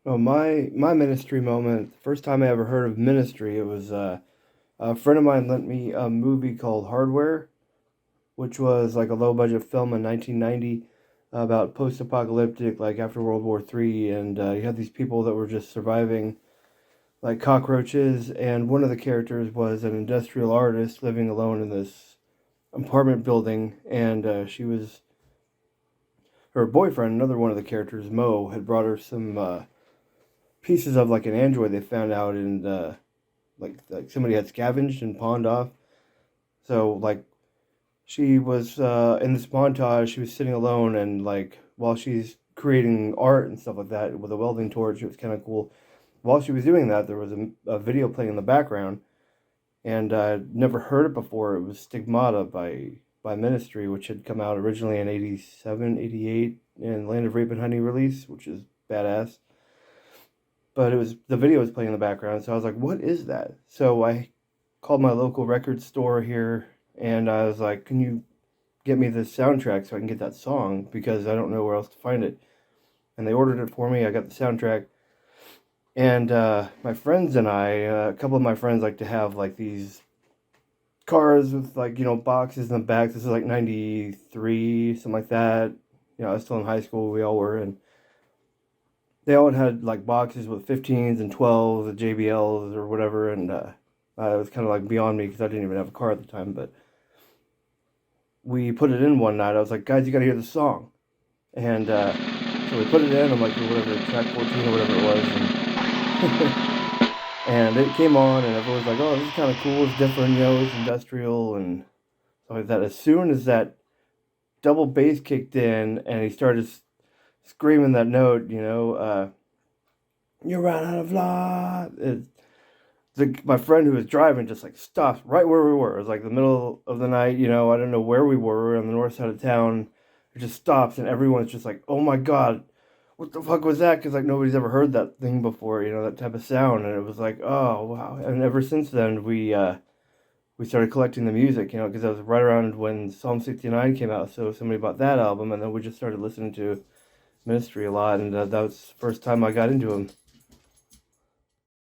Oh, my ministry moment. The first time I ever heard of ministry, it was a friend of mine lent me a movie called Hardware, which was like a low budget film in 1990 about post apocalyptic, like after World War III, and you had these people that were just surviving like cockroaches, and one of the characters was an industrial artist living alone in this apartment building, and she was her boyfriend, another one of the characters, Mo, had brought her some pieces of like an android they found out in like somebody had scavenged and pawned off. So like she was in this montage, she was sitting alone and like while she's creating art and stuff like that with a welding torch, it was kind of cool. While she was doing that, there was a video playing in the background, and I'd never heard it before. It was Stigmata by Ministry, which had come out originally in 87, 88 in Land of Rape and Honey release, which is badass. But it was the video was playing in the background, so I was like, "What is that?" So I called my local record store here, and I was like, "Can you get me this soundtrack so I can get that song because I don't know where else to find it?" And they ordered it for me. I got the soundtrack, and my friends and I, a couple of my friends like to have like these cars with like boxes in the back. This is like '93, something like that. I was still in high school. We all were, and they all had like boxes with 15s and 12s, the JBLs or whatever, and it was kind of like beyond me because I didn't even have a car at the time. But we put it in one night. I was like, guys, you got to hear the song, and so we put it in. I'm like, whatever, track 14 or whatever it was, and it came on, and everyone was like, oh, this is kind of cool. It's different, it's industrial and stuff like that. As soon as that double bass kicked in, and he started screaming that note, you ran out of light. My friend who was driving just like stopped right where we were. It was like the middle of the night, I don't know where we were. We were on the north side of town. It just stops, and everyone's just like, "Oh my god, what the fuck was that?" Because like nobody's ever heard that thing before, that type of sound. And it was like, "Oh wow!" And ever since then, we started collecting the music, because that was right around when Psalm 69 came out. So somebody bought that album, and then we just started listening to Ministry a lot, and that was the first time I got into him.